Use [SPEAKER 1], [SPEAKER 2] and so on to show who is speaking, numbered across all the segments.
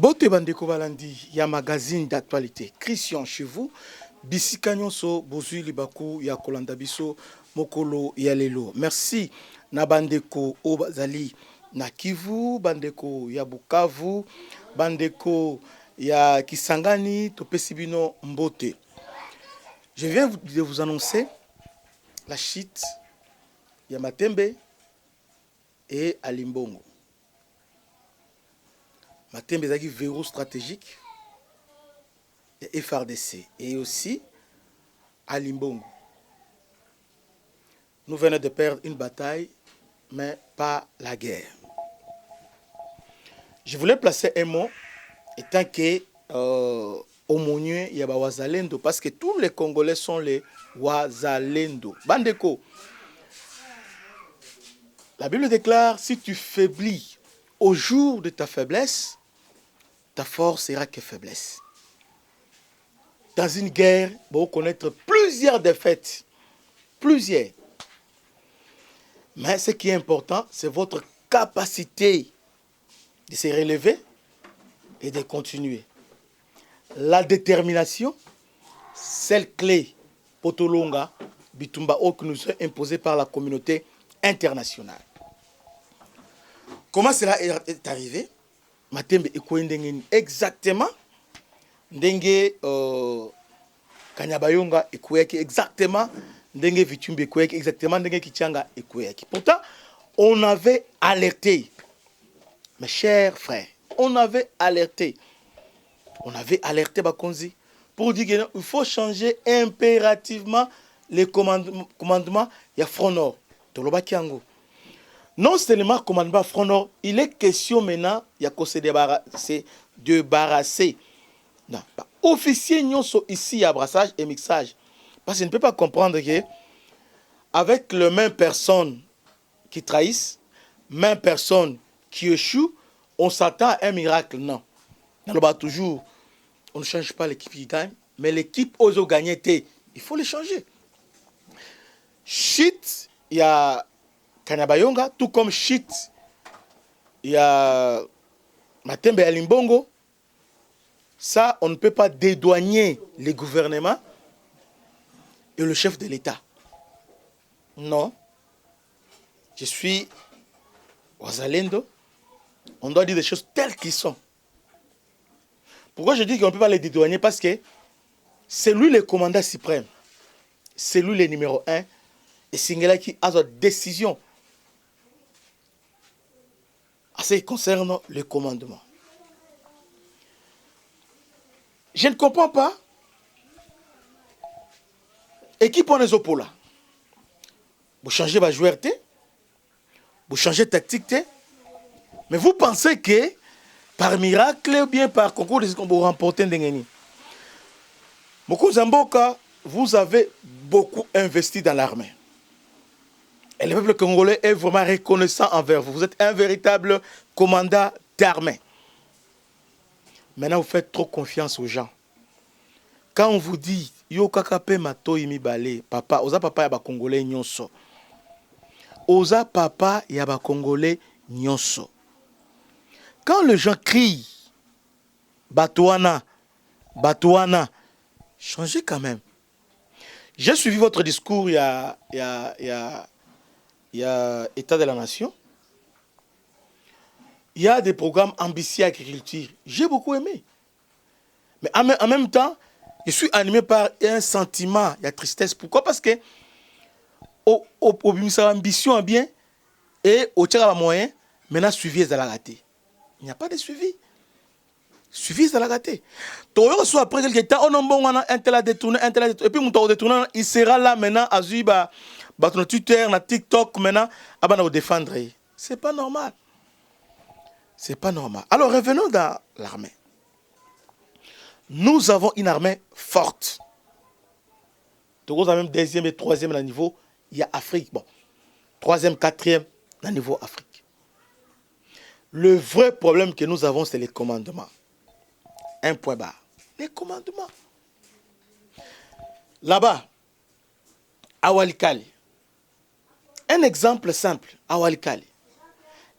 [SPEAKER 1] Mbote bandeko balandi ya magazine d'actualité Christian chez vous bisika nyonso bozui libaku ya kolanda biso mokolo ya lelo. Merci na bandeko o bazali na Kivu, bandeko ya Bukavu, bandeko ya Kisangani, topesi bino mbote. Je viens de vous annoncer la chute ya Matembe et Alimbongo. Matembe est un verrou stratégique et FRDC. Et aussi à Limbongo. Nous venons de perdre une bataille, mais pas la guerre. Je voulais placer un mot, étant que Omonieux, il y a Wazalendo, parce que tous les Congolais sont les Wazalendo. Bandeko. La Bible déclare, si tu faiblis au jour de ta faiblesse, ta force sera que faiblesse. Dans une guerre, vous connaître plusieurs défaites. Plusieurs. Mais ce qui est important, c'est votre capacité de se relever et de continuer. La détermination, celle clé, Potolonga, Bitumba, que nous est imposée par la communauté internationale. Comment cela est arrivé? Matembe Ekoendengeni exactement ndenge Kanyabayonga Ekoyaki exactement ndenge Vitumbi Ekoyaki exactement ndenge Kichanga Ekoyaki. Pourtant, on avait alerté, mes chers frères, on avait alerté Bakonzi pour dire qu'il faut changer impérativement les commandements ya Front Nord. Tolobaki yango. Non seulement commandement Front Nord, il est question maintenant, il y a qu'on se débarrasser. Non, pas officier nyonso ici à brassage et mixage. Parce qu'il ne peut pas comprendre que avec les mêmes personnes qui trahissent, mêmes personnes qui échouent, on s'attend à un miracle. Non. Toujours, on ne change pas l'équipe qui gagne, mais l'équipe ose gagner. Il faut les changer. Shit, il y a Kanyabayonga, tout comme shit, il y a Matembe et Limbongo. Ça, on ne peut pas dédouaner les gouvernements et le chef de l'État. Non. Je suis Wazalendo. On doit dire des choses telles qu'elles sont. Pourquoi je dis qu'on ne peut pas les dédouaner? Parce que c'est lui le commandant suprême. C'est lui le numéro 1. Et c'est là qui a sa décision. En ce qui concerne le commandement. Je ne comprends pas. Équipe en Ezopola. Vous changez votre joueur, vous changez tactique, mais vous pensez que par miracle ou bien par concours de vous remportez Ndengeni. Beaucoup Zamboka, vous avez beaucoup investi dans l'armée. Et le peuple congolais est vraiment reconnaissant envers vous. Vous êtes un véritable commandant d'armée. Maintenant, vous faites trop confiance aux gens. Quand on vous dit, yo kakape mato imi balé, papa, oza papa yaba congolais nyonso. Oza papa yaba congolais nyonso. Quand les gens crient, Batouana, Batouana, changez quand même. J'ai suivi votre discours, il y a État de la Nation. Il y a des programmes ambitieux agriculture. J'ai beaucoup aimé. Mais en même temps, je suis animé par un sentiment, il y a tristesse. Pourquoi? Parce que au ambition bien et au tir à moyen, maintenant suivi est à la gâté. Il n'y a pas de suivi. Suivi est à la gâté. Soit après quelques temps, on a un tel a détourné, un tel a détourné. Et puis mon tour détourné, il sera là maintenant à Zuba, notre Twitter, na TikTok maintenant, à nous défendre. C'est pas normal. C'est pas normal. Alors revenons dans l'armée. Nous avons une armée forte. Nous avons même deuxième et troisième à niveau. Il y a Afrique. Bon, troisième, quatrième à niveau Afrique. Le vrai problème que nous avons, c'est les commandements. Un point barre. Les commandements. Là-bas, à Walikali. Un exemple simple, à Walikali.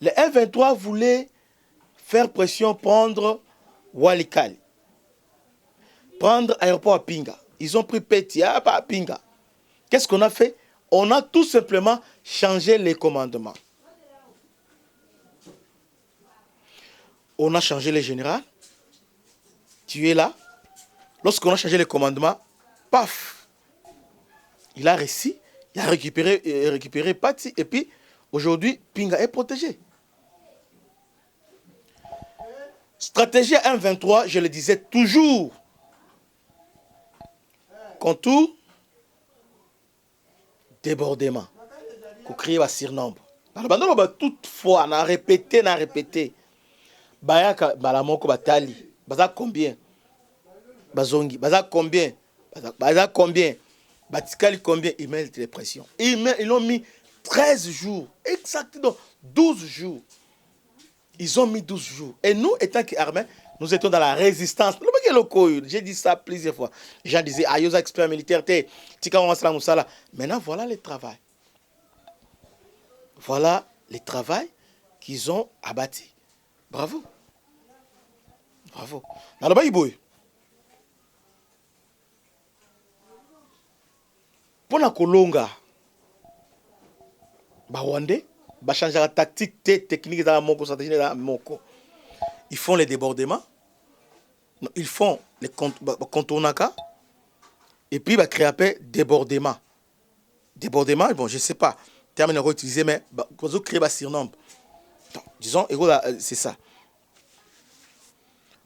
[SPEAKER 1] Le M23 voulait faire pression, prendre Walikali. Prendre aéroport à Pinga. Ils ont pris Petia à Pinga. Qu'est-ce qu'on a fait? On a tout simplement changé les commandements. On a changé les généraux. Tu es là. Lorsqu'on a changé les commandements, paf, il a réussi, il a récupéré Pati, et puis aujourd'hui, Pinga est protégé. Stratégie M23, je le disais toujours. Contour, débordement. Pour créer un surnombre. Toutefois, on a répété. Bayaka, balamoko, batali. Baza combien? Bazongi. Baza combien? Baza combien? Batikali combien? Ils mettent les pressions. Ils ont mis 13 jours. Exactement 12 jours. Ils ont mis 12 jours. Et nous, étant qu'armés, nous étions dans la résistance. J'ai dit ça plusieurs fois. Les gens disaient, ah, yosa expert militaire, maintenant, voilà le travail. Voilà le travail qu'ils ont abattu. Bravo. Bravo. Pour la Kolonga, Bawande, changer la tactique, technique dans mon stratégie dans mon co. Ils font les débordements, ils font les contournaka, et puis ils créent un débordement. Débordement, bon, je ne sais pas, terme qu'on utiliser, mais ils créent un surnombre. Disons, c'est ça.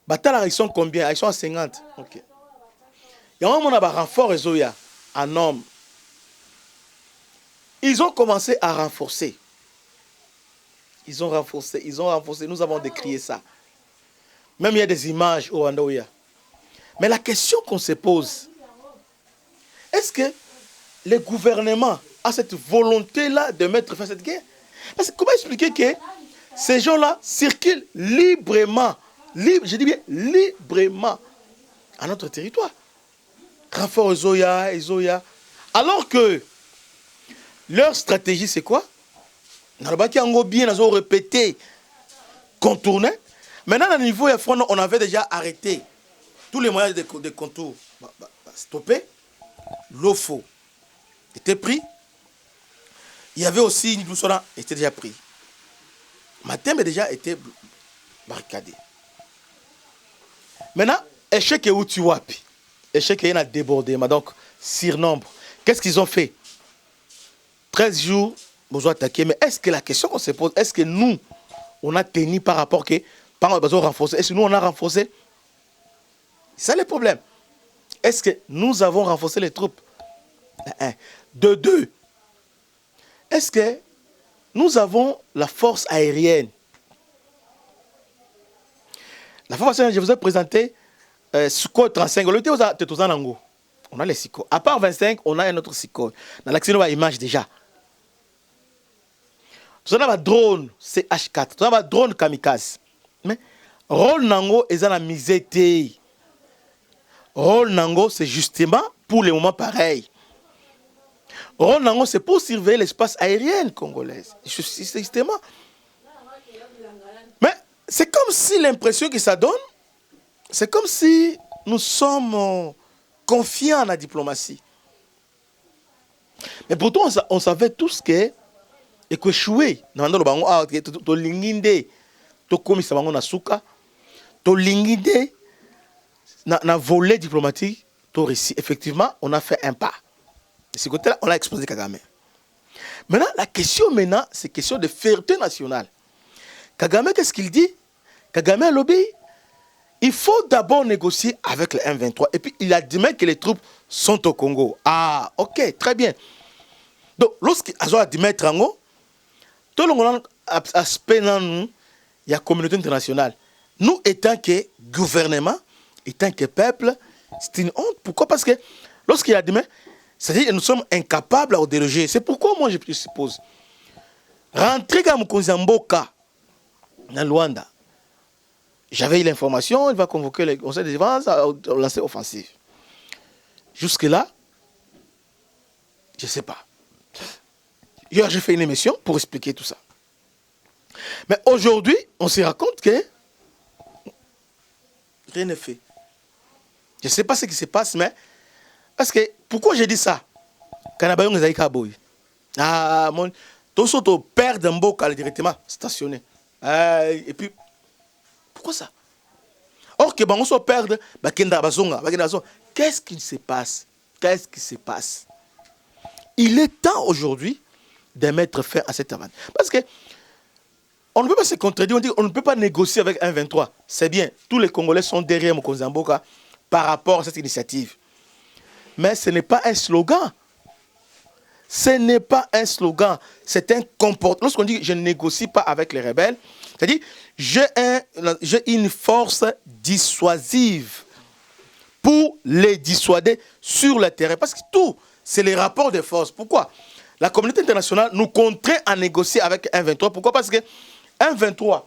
[SPEAKER 1] Batala, ils sont combien? Ils sont à 50. Ok. Il y a un moment où on a un renfort en homme. Ils ont commencé à renforcer. Ils ont renforcé. Nous avons décrié ça. Même il y a des images au Andoya. Mais la question qu'on se pose, est-ce que le gouvernement a cette volonté-là de mettre fin à cette guerre? Parce que comment expliquer que ces gens-là circulent librement, je dis bien librement, à notre territoire? Renfort Zoya, alors que leur stratégie, c'est quoi? Bien répété, contourner. Maintenant, à niveau de front, on avait déjà arrêté tous les moyens de contour. Stoppé. L'OFO était pris. Il y avait aussi une douceur était déjà pris. Matin a déjà été barricadé. Maintenant, échec et où tu vois. Échec et un débordement. Donc, surnombre. Qu'est-ce qu'ils ont fait? 13 jours, nous avons attaqué. Mais est-ce que la question qu'on se pose, est-ce que nous, on a tenu par rapport que, par exemple, renforcé? Est-ce que nous, on a renforcé? C'est ça le problème. Est-ce que nous avons renforcé les troupes? De deux. Est-ce que nous avons la force aérienne? La force aérienne, je vous ai présenté Sukhoi 35. On a les Sukhoi. À part 25, on a un autre Sukhoi. Dans l'accident, on a l'image déjà. On a un drone CH4. On a un drone kamikaze. Mais rôle nango est dans la misère. Rôle nango, c'est justement pour les moments pareils. Rôle nango, c'est pour surveiller l'espace aérien congolais. Justement. Mais c'est comme si l'impression que ça donne, c'est comme si nous sommes confiants en la diplomatie. Mais pourtant, on savait tous que et que échouer na bango to linginde to komisa bango na suka to linginde na volet diplomatique to réussi. Effectivement, on a fait un pas. De ce côté-là, on a exposé Kagame. Maintenant, la question maintenant, c'est question de fierté nationale. Kagame, qu'est-ce qu'il dit? Kagame a lobby. Il faut d'abord négocier avec le M23. Et puis, il admet que les troupes sont au Congo. Ah, ok, très bien. Donc, lorsqu'il a admis Trango, tout le monde a aspect dans nous, il y a la communauté internationale. Nous, étant que gouvernement, étant que peuple, c'est une honte. Pourquoi? Parce que lorsqu'il a dit, c'est-à-dire que nous sommes incapables à déloger. C'est pourquoi moi je suppose. Rentrer dans Mboka, dans Luanda, j'avais eu l'information, il va convoquer le conseil des défense à lancer offensive. Jusque-là, je ne sais pas. Hier, j'ai fait une émission pour expliquer tout ça. Mais aujourd'hui, on se rend compte que Rien n'est fait. Je ne sais pas ce qui se passe, mais... Parce que, pourquoi j'ai dit ça? Kanabayon est Kaboy. Ah, mon... Tout ça, tu perds un beau directement stationné. Et puis, pourquoi ça? Or que on se perd, qu'est-ce qui se passe? Qu'est-ce qui se passe? Il est temps aujourd'hui de mettre fin à cette avance. Parce que on ne peut pas se contredire, on dit on ne peut pas négocier avec un 23. C'est bien, tous les Congolais sont derrière Mokonzamboka par rapport à cette initiative. Mais ce n'est pas un slogan. Ce n'est pas un slogan, c'est un comportement. Lorsqu'on dit je ne négocie pas avec les rebelles, c'est-à-dire j'ai une force dissuasive pour les dissuader sur le terrain. Parce que tout, c'est les rapports de force. Pourquoi? La communauté internationale nous contraint à négocier avec un 23. Pourquoi? Parce que un 23,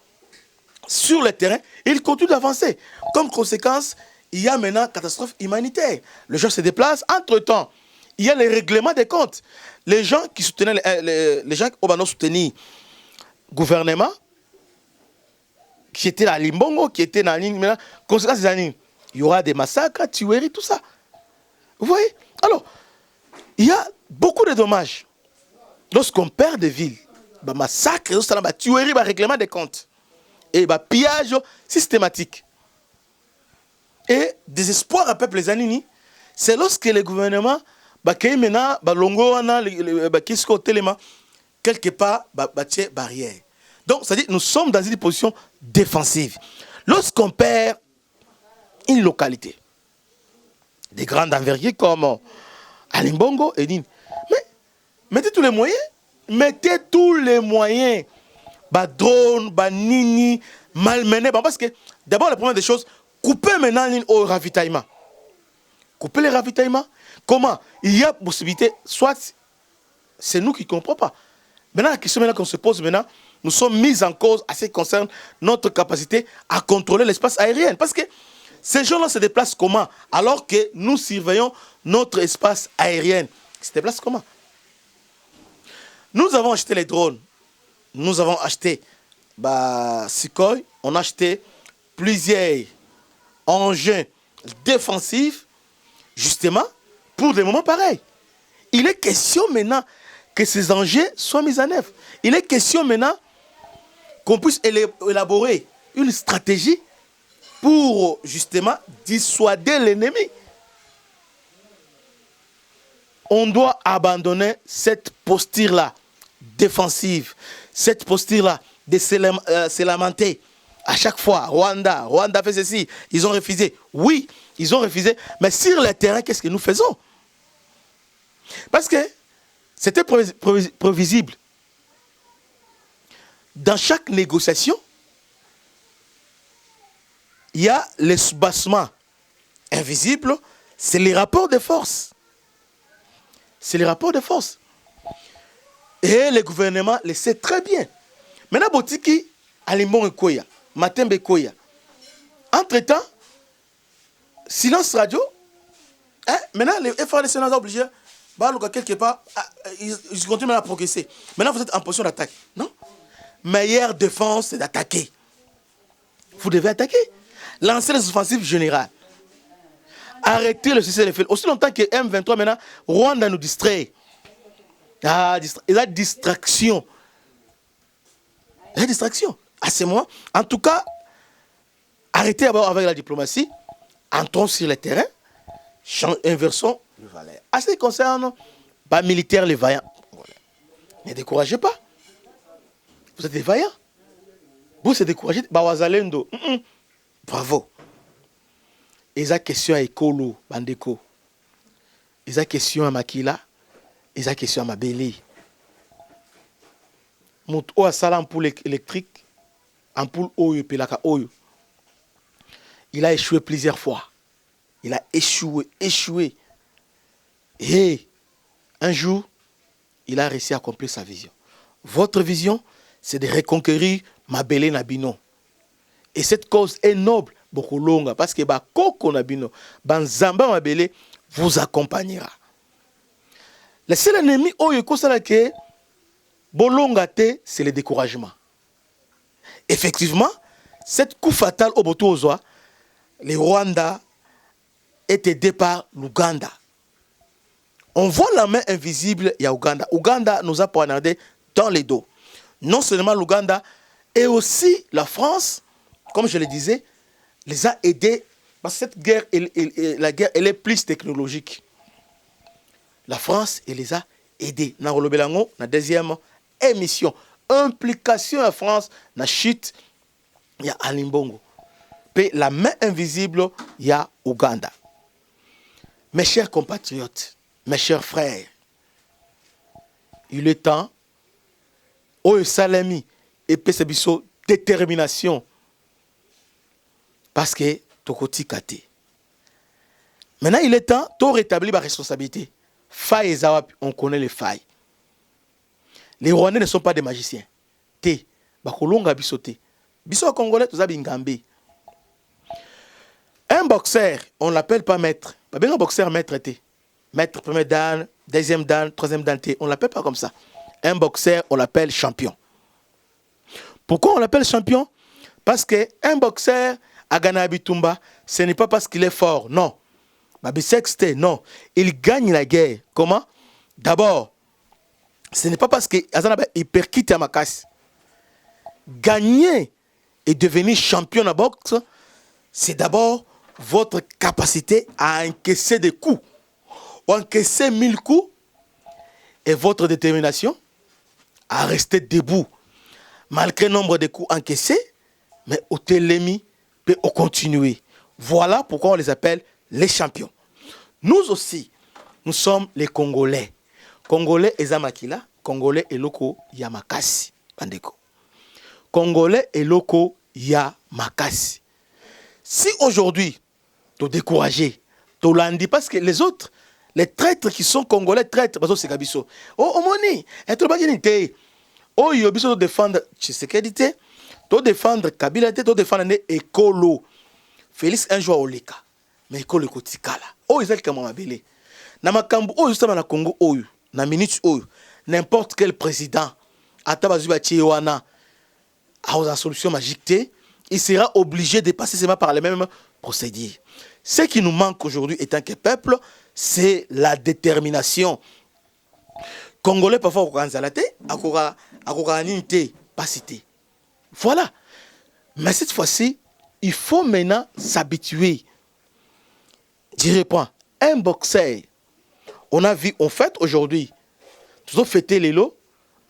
[SPEAKER 1] sur le terrain, il continue d'avancer. Comme conséquence, il y a maintenant catastrophe humanitaire. Les gens se déplacent. Entre-temps, il y a les règlements des comptes. Les gens qui soutenaient, les gens qui ont soutenu le gouvernement, qui étaient à Limbongo, qui étaient dans l'île, maintenant, conséquence des années, il y aura des massacres, tueries, tout ça. Vous voyez? Alors, il y a beaucoup de dommages. Lorsqu'on perd des villes, bah massacre, tueries, bah règlement des comptes. Et bah pillage systématique. Et désespoir à peuple les anini, c'est lorsque le gouvernement bah qui maintenant bah longo bah qui se côté quelque part bah barrière. Donc ça dit nous sommes dans une position défensive. Lorsqu'on perd une localité des grandes envergures comme Alimbongo et Nini, mais mettez tous les moyens, bah drone, bah nini, malmené, bah parce que d'abord la première des choses, couper maintenant au ravitaillement. Couper les ravitaillements. Comment? Il y a possibilité, soit c'est nous qui ne comprenons pas. Maintenant, la question qu'on se pose maintenant, nous sommes mis en cause à ce qui concerne notre capacité à contrôler l'espace aérien. Parce que ces gens-là se déplacent comment? Alors que nous surveillons notre espace aérien. Ils se déplacent comment? Nous avons acheté les drones. Nous avons acheté Sukhoi. On a acheté plusieurs engins défensifs, justement, pour des moments pareils. Il est question maintenant que ces engins soient mis en œuvre. Il est question maintenant qu'on puisse élaborer une stratégie pour, justement, dissuader l'ennemi. On doit abandonner cette posture-là défensive, cette posture-là de se lamenter. À chaque fois, Rwanda fait ceci, ils ont refusé. Oui, ils ont refusé, mais sur le terrain, qu'est-ce que nous faisons? Parce que c'était prévisible. Dans chaque négociation, il y a les soubassements invisibles, c'est les rapports de force. C'est les rapports de force. Et le gouvernement le sait très bien. Maintenant, Botiki, Alimbon et Koya, Matembe Koya. Entre-temps, silence radio. Maintenant, les FRDC sont obligés, quelque part, ils continuent à progresser. Maintenant, vous êtes en position d'attaque. Non? Meilleure défense, c'est d'attaquer. Vous devez attaquer. Lancer les offensives générales. Arrêtez le cessez-le-feu. Aussi longtemps que M23, maintenant, Rwanda nous distrait. Il y a distraction. Il y a distraction. À ce moment, en tout cas, arrêtez d'abord avec la diplomatie, entrons sur le terrain, inversons le valeur. À ce qui concerne les militaires, les vaillants, ne découragez pas. Vous êtes des vaillants. Vous êtes découragés. Bawazalendo. Bravo. Ils ont question à Ekolo, Bandeko. Ils ont question à Makila. Ils ont question à Mabeli. Moutou a sala ampoule électrique, ampoule Oyo, Pelaka Oyo. Il a échoué plusieurs fois. Il a échoué. Et un jour, il a réussi à accomplir sa vision. Votre vision, c'est de reconquérir Mabele Nabino. Et cette cause est noble, beaucoup longue, parce que Koko Nabino, Banzamba Mabele vous accompagnera. Le seul ennemi, Bolongate, c'est le découragement. Effectivement, cette coup fatal au Botozoa, le Rwanda est aidé par l'Ouganda. On voit la main invisible, il y a Ouganda. Ouganda nous a poignardé dans les dos. Non seulement l'Ouganda, et aussi la France, comme je le disais, les a aidés. Parce que cette guerre, la guerre, elle est plus technologique. La France, elle les a aidés. Dans la deuxième émission. Implication de la France dans la chute, il y a Alimbongo. Puis la main invisible, il y a Ouganda. Mes chers compatriotes, mes chers frères, il est temps, au Salami, et Pesebiso, détermination. Parce que Tokoti Kate. Maintenant, il est temps de rétablir ma responsabilité. Failles et Zawap, on connaît les failles. Les Rwandais ne sont pas des magiciens. Té, Bakolonga bisoté. Biso Congolais, tout ça bingambi. Un boxeur, on ne l'appelle pas maître. Un boxeur maître té. Maître, premier dan, deuxième dan, troisième dan té. On ne l'appelle pas comme ça. Un boxeur, on l'appelle champion. Pourquoi on l'appelle champion? Parce qu'un boxeur à Ghana Bitumba, ce n'est pas parce qu'il est fort, non. Babisexte, non. Il gagne la guerre. Comment? D'abord, ce n'est pas parce qu'il percute à Makassi. Gagner et devenir champion de boxe, c'est d'abord votre capacité à encaisser des coups. Ou encaisser 1000 coups et votre détermination à rester debout. Malgré le nombre de coups encaissés, mais au télémi peut continuer. Voilà pourquoi on les appelle les champions. Nous aussi, nous sommes les Congolais. Congolais et Zamakila, Congolais et Loko Yamakasi. Bandeko. Congolais et Loko Yamakasi. Si aujourd'hui, tu es découragé, tu l'as parce que les autres, les traîtres qui sont Congolais, traîtres, parce que c'est Gabiso. Oh, Moni, et tu vas oh, il y a défendre Tshisekedi, tu défendre Kabila, tu défendre Ekolo. Félix un jour au Lika. Mais Ekolo Kotikala. Oh, ils ont comme Mabele. Na makambu, oh, justement, na Congo, oh, na minute, oh, n'importe quel président, à Tabazuba Tchiwana, a une solution magique, il sera obligé de passer seulement par les mêmes procédés. Ce qui nous manque aujourd'hui, étant que peuple, c'est la détermination. Congolais, parfois, on pas cité. Voilà. Mais cette fois-ci, il faut maintenant s'habituer. Je réponds, un boxeur, on a vu, on fête aujourd'hui, tout le fêté les lots,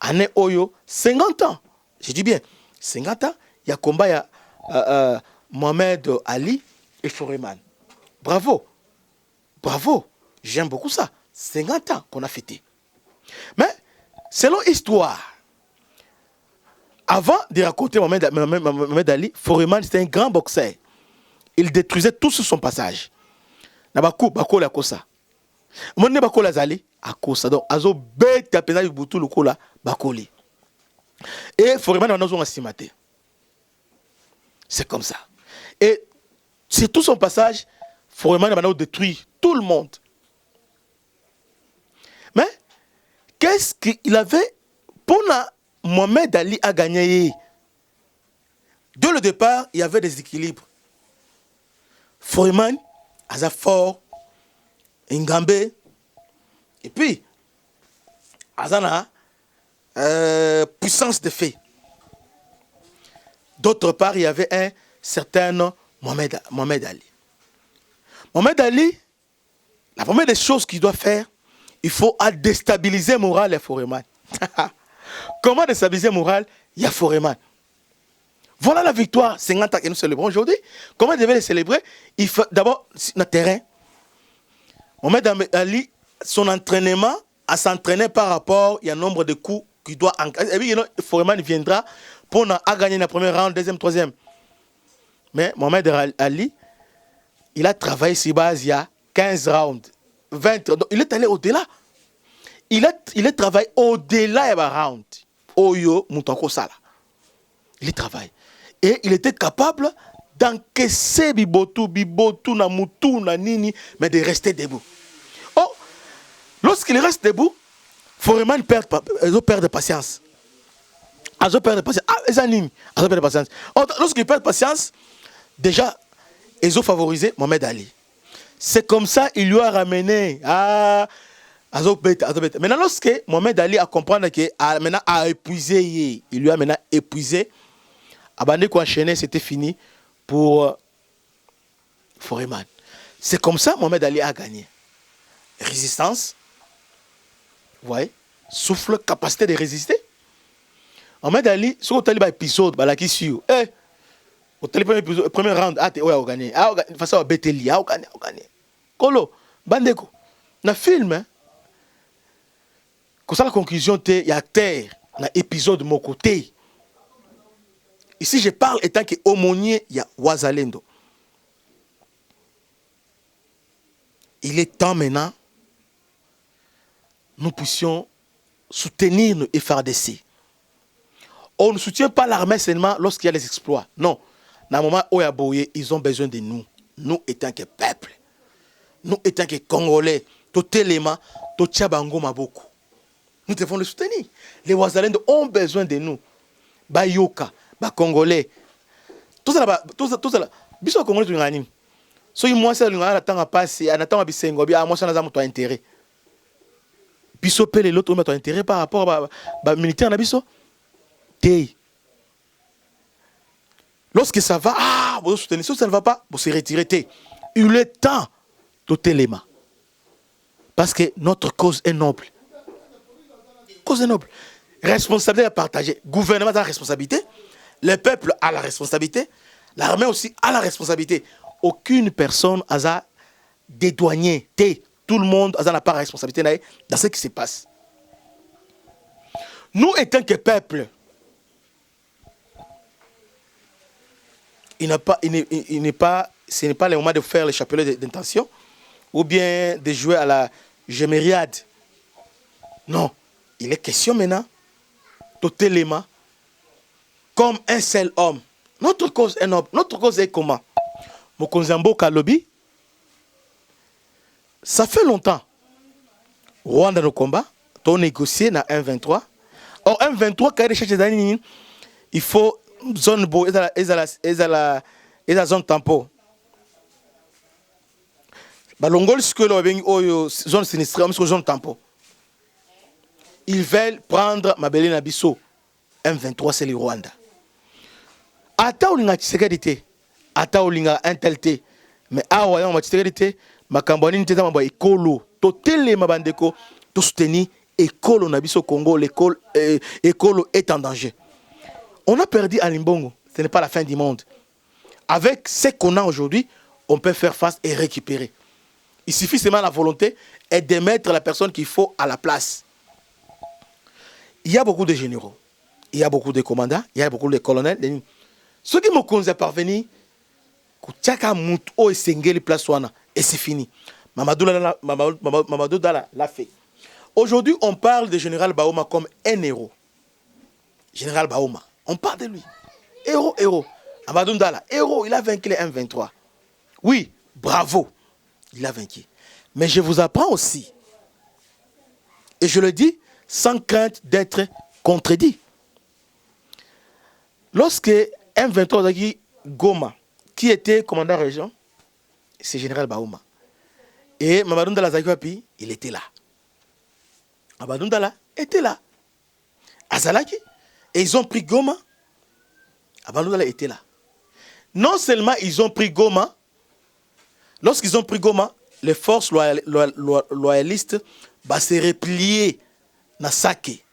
[SPEAKER 1] année Oyo, 50 ans. Je dis bien, 50 ans, il y a combat, il y a Mohamed Ali et Foreman. Bravo. Bravo. J'aime beaucoup ça. 50 ans qu'on a fêté. Mais, selon l'histoire, avant de raconter Mohamed Ali, Foreman c'était un grand boxeur. Il détruisait tout sur son passage. Nabakou, bako la kosa. Mon bako la zali, a kosa. Donc, azo bête à peine boutou le kola, bakoli. Et Foreman a nos estimaté. C'est comme ça. Et c'est tout son passage, Foreman a détruit tout le monde. Mais, qu'est-ce qu'il avait pour Mohamed Ali a gagné? Dès le départ, il y avait des équilibres. Foreman, Azafort, Ngambe, et puis, Azana, puissance de fait. D'autre part, il y avait un certain Mohamed Ali. Mohamed Ali, la première des choses qu'il doit faire, il faut déstabiliser le moral de Foreman. Comment déstabiliser le moral? Il y a Foreman. Voilà la victoire 50 ans que nous célébrons aujourd'hui. Comment il devait les célébrer? Il faut d'abord, sur le terrain, Mohamed Ali, son entraînement, à s'entraîner par rapport, il y a un nombre de coups qu'il doit encaisser. Et puis, Foreman viendra pour gagner la première round, deuxième, troisième. Mais Mohamed Ali, il a travaillé sur base il y a 15 rounds, 20. Donc, il est allé au-delà. Il a travaillé au-delà de la round. Oyo Moutako Sala. Il travaille. Et il était capable d'encaisser Bibotu, na Moutou, na Nini, mais de rester debout. Oh, lorsqu'il reste debout, Foreman perd de patience. Azo perd de patience. Ah, les animes. Azo perd de patience. Lorsqu'il perd de patience, déjà, ils ont favorisé Mohamed Ali. C'est comme ça qu'il lui a ramené à Azobet. Maintenant, lorsque Mohamed Ali a compris qu'il a épuisé, il lui a maintenant épuisé, Abandé qu'on enchaîné, c'était fini pour Foreman. C'est comme ça que Mohamed Ali a gagné. Résistance, vous voyez, souffle, capacité de résister. Mohamed Ali, sur le épisode, qui suit, au premier round, a gagné. Face à Beteli, a gagné. Kolo, Bandeko, dans le film, comme ça la conclusion, il y a terre, dans l'épisode de mon côté. Ici, je parle étant que aumônier, il y a Ouazalendo. Il est temps maintenant, nous puissions soutenir nos FRDC. On ne soutient pas l'armée seulement lorsqu'il y a des exploits. Non. Dans le moment où il y a Boye, ils ont besoin de nous. Nous étant que peuple. Nous étant que Congolais. Tout élément, tout Tchabango Maboko. Nous devons les soutenir. Les Ouazalendo ont besoin de nous. Bayoka, Congolais. Tout ça là, biso Congolais tu ngani. So moi c'est l'ingana tanga passer, anatanga bisengo bi moi ça n'a pas intérêt. Biso pele l'autre met intérêt par rapport à militaire na biso. Té. Lorsque ça va, vous soutenez, si ça ne va pas, vous se retirez. Il est temps de l'élément. Parce que notre cause est noble. Cause est noble. Responsabilité à partager. Gouvernement a la responsabilité. Le peuple a la responsabilité. L'armée aussi a la responsabilité. Aucune personne n'a dédouané. Tout le monde n'a pas la responsabilité dans ce qui se passe. Nous, étant que peuple, ce n'est pas le moment de faire le chapelet d'intention ou bien de jouer à la gémériade. Non. Il est question maintenant, totalement, comme un seul homme. Notre cause est noble. Notre cause est comment? Mokonzambo Kalobi, ça fait longtemps. Rwanda no combat, on négocié dans 1-23. Or, 1-23, quand il faut zone beau et la zone tampon. Balongol ce que l'on zone sinistrée, zone tampon. Ils veulent prendre Mabele Nabiso. M23, c'est le Rwanda. Ata olinga tsekadité. Ata olinga intelté. Mais awa on tsekadité. Makamboni niteza mabo ekolo. Totele mabandeko. To soutenir école Nabiso Congo. L'école écolo est en danger. On a perdu à Limbongo. Ce n'est pas la fin du monde. Avec ce qu'on a aujourd'hui, on peut faire face et récupérer. Il suffit seulement la volonté et de mettre la personne qu'il faut à la place. Il y a beaucoup de généraux, il y a beaucoup de commandants, il y a beaucoup de colonels. Ceux qui m'ont parvenu, et c'est fini. Mamadou Dala l'a fait. Aujourd'hui, on parle de Général Baouma comme un héros. Général Baouma, on parle de lui. Héros. Mamadou Dala, héros, il a vaincu les M23. Oui, bravo, il a vaincu. Mais je vous apprends aussi, et je le dis, sans crainte d'être contredit. Lorsque M23 a dit Goma, qui était commandant région, c'est Général Baouma. Et Mamadou Dala Zakiwapi, il était là. Mamadou Dala était là. Azalaki. Et ils ont pris Goma. Mamadou Dala était là. Non seulement ils ont pris Goma, lorsqu'ils ont pris Goma, les forces loyalistes se replier na Sake.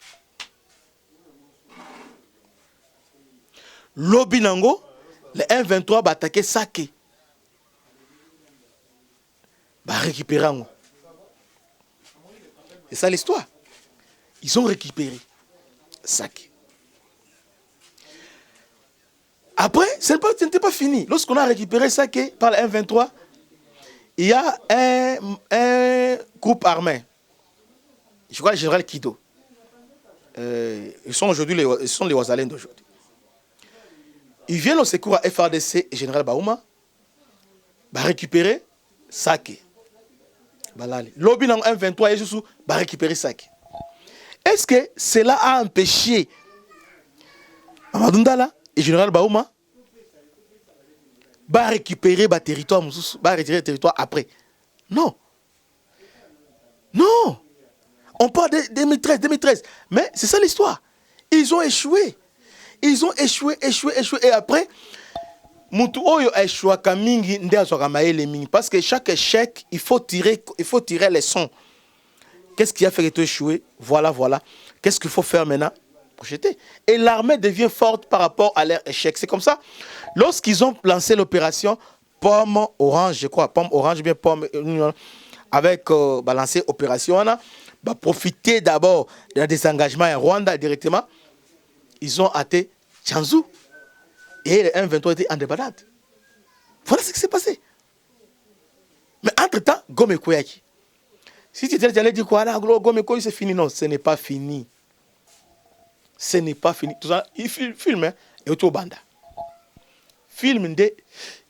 [SPEAKER 1] Lobinango, le M23 va attaquer Sake. Va récupérer. C'est ça l'histoire. Ils ont récupéré Sake. Après, ce n'était pas fini. Lorsqu'on a récupéré Sake par le M23, il y a un groupe armé. Je crois le général Kido. Ils sont aujourd'hui les Ouazalènes d'aujourd'hui. Ils viennent au secours à FRDC et général Baouma. Va récupérer Sake. Lobby dans 1-23 et Joussou va récupérer Sake. Est-ce que cela a empêché Mamadou Ndala et général Baouma va récupérer le territoire, va retirer le territoire après. Non. Non. On parle de 2013. Mais c'est ça l'histoire. Ils ont échoué. Ils ont échoué. Et après, Moutou Oyo a échoué parce que chaque échec, il faut tirer les sons. Qu'est-ce qui a fait que tu échoué? Voilà. Qu'est-ce qu'il faut faire maintenant? Projeter. Et l'armée devient forte par rapport à leur échec. C'est comme ça. Lorsqu'ils ont lancé l'opération Pomme Orange, je crois, Pomme Orange, bien Pomme, avec lancé opération, on a profité d'abord d'un désengagement à Rwanda directement. Ils ont atteint Tchanzu. Et les M23 étaient en débandade. Voilà ce qui s'est passé. Mais entre-temps, Gome Koyaki. Si tu allais dire quoi là, Gome Koyaki, c'est fini. Non, ce n'est pas fini. Ce n'est pas fini. Tout ça, il filme, hein, et au banda. Film de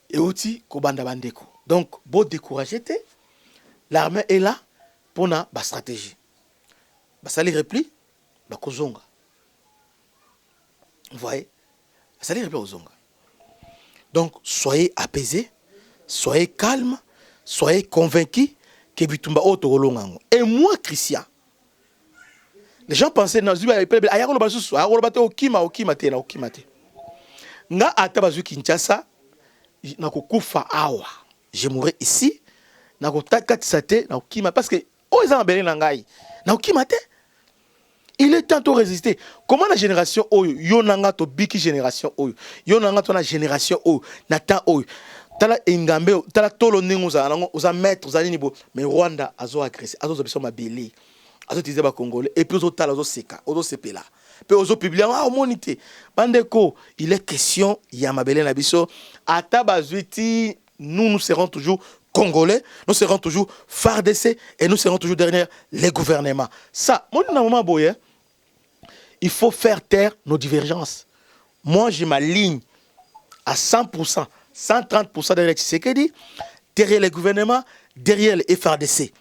[SPEAKER 1] et aussi Kobanda Bandeko. Donc, beau découragé, l'armée est là pour la stratégie. Ça les repli, Kozonga. Vous voyez? Ça les repli aux Zonga. Donc, soyez apaisés, soyez calmes, soyez convaincus que Bitumba Otolongango. Et moi, Christian, les gens pensaient, non, nga atabazu Kinshasa, nakokufa awa. Je mourrai ici, nakotakati na okima parce que oh ils ont embellé nangai. Na okima te. Il est temps de résister. Comment la génération oyo yonanga to biki génération oyo. Yonanga to na génération oyo, nata oyo. Tala ingambe, tala tolo ninguza nango, oza maître, oza nini bo, mais Rwanda azo agressé, azo zobiso mabeli. Azo tize ba Congolais et puis ozo tala ozo seka, ozo sepela. Puis ozo publier ah monité. Bandeko, il est question ya mabele na biso ata bazuiti nous serons toujours Congolais, nous serons toujours FARDC et nous serons toujours derrière les gouvernements. Ça, moi, dans un moment boye, il faut faire taire nos divergences. Moi, j'ai ma ligne à 100%, 130% derrière Tshisekedi, derrière les gouvernements, derrière les FARDC.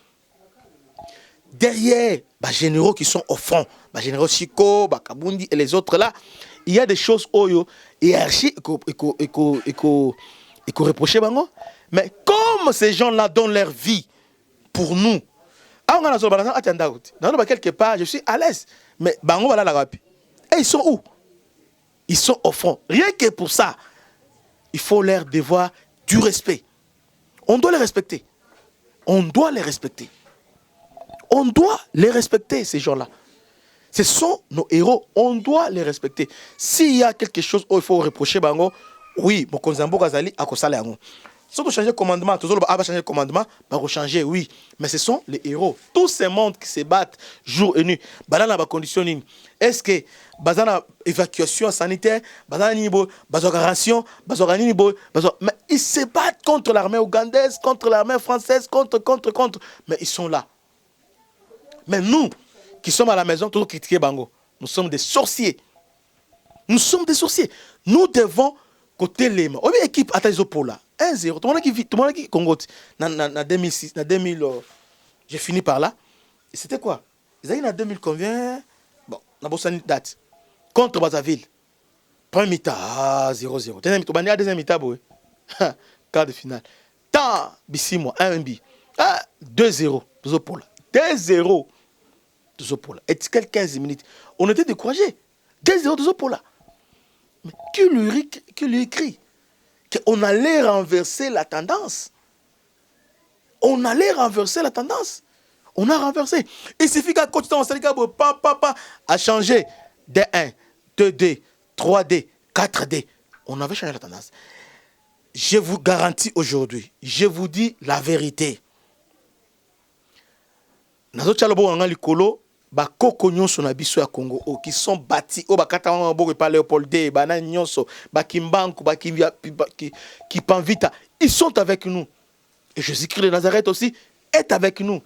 [SPEAKER 1] Derrière les généraux qui sont au front, les généraux Chiko, Kabundi et les autres là, il y a des choses oyo, hiérarchie, et reprocher bango. Mais comme ces gens-là donnent leur vie pour nous, quelque part, je suis à l'aise. Mais bango voilà la rapi. Et ils sont où? Ils sont au front. Rien que pour ça, il faut leur devoir du respect. On doit les respecter. On doit les respecter. On doit les respecter, ces gens-là. Ce sont nos héros. On doit les respecter. S'il y a quelque chose où il faut reprocher bango, oui, Mokonzambo Gazali a kosala yango. Si on change le commandement, tout le monde va changer le commandement, va changer, oui. Mais ce sont les héros. Tous ces mondes qui se battent jour et nuit. Dans la condition, est-ce que dans la évacuation sanitaire, dans la ration, mais ils se battent contre l'armée ougandaise, contre l'armée française, contre. Mais ils sont là. Mais nous, qui sommes à la maison, toujours critiquer Bango, nous sommes des sorciers. Nous sommes des sorciers. Nous devons côté les mains. On est équipe à Taïzopola. 1-0. Tout le monde qui Congo. En 2006, en 2000, j'ai fini par là. Et c'était quoi? Ils avaient en 2000 combien? Bon, on a besoin de date. Contre Brazzaville. Premier mi-temps, 0-0. Deuxième mi-temps, quart de finale. Tant, Bissimo, 1-1. 2-0. Taïzopola. 2-0. Taïzopola. Et quelques 15 minutes. On était découragés. 2-0 Taïzopola. Mais qui lui écrit qu'on allait renverser la tendance. On allait renverser la tendance. On a renversé. Il suffit qu'un coach a changé de 1, 2D, 3D, 4D. On avait changé la tendance. Je vous garantis aujourd'hui, je vous dis la vérité. Nazo tchalobo wanga likolo bakoko nyonso na biso ya Congo qui sont bâtis o bakata wana boke pa Léopold D bana nyonso bakimbanku qui panvita, ils sont avec nous. Et Jésus-Christ de Nazareth aussi est avec nous.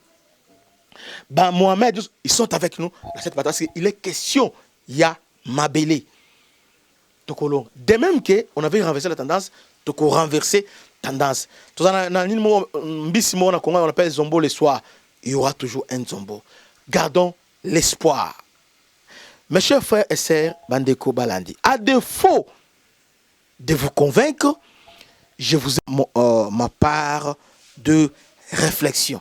[SPEAKER 1] Bah Mohamed, ils sont avec nous dans cette bataille parce qu'il est question ya mabélé. Donc de même que on avait renversé la tendance, donc on renversé tendance. Tout ça na mbisimo na Congo on appelle zombo le soir, il y aura toujours un zombo. Gardons l'espoir. Mes chers frères et sœurs, Bandeko Balandi, à défaut de vous convaincre, je vous ai ma part de réflexion.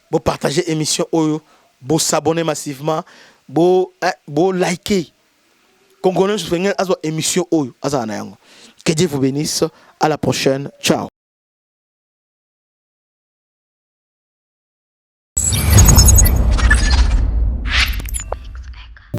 [SPEAKER 1] Vous partagez l'émission, vous s'abonnez massivement, vous likez. Congolais, je fais une émission. Que Dieu vous bénisse. À la prochaine. Ciao.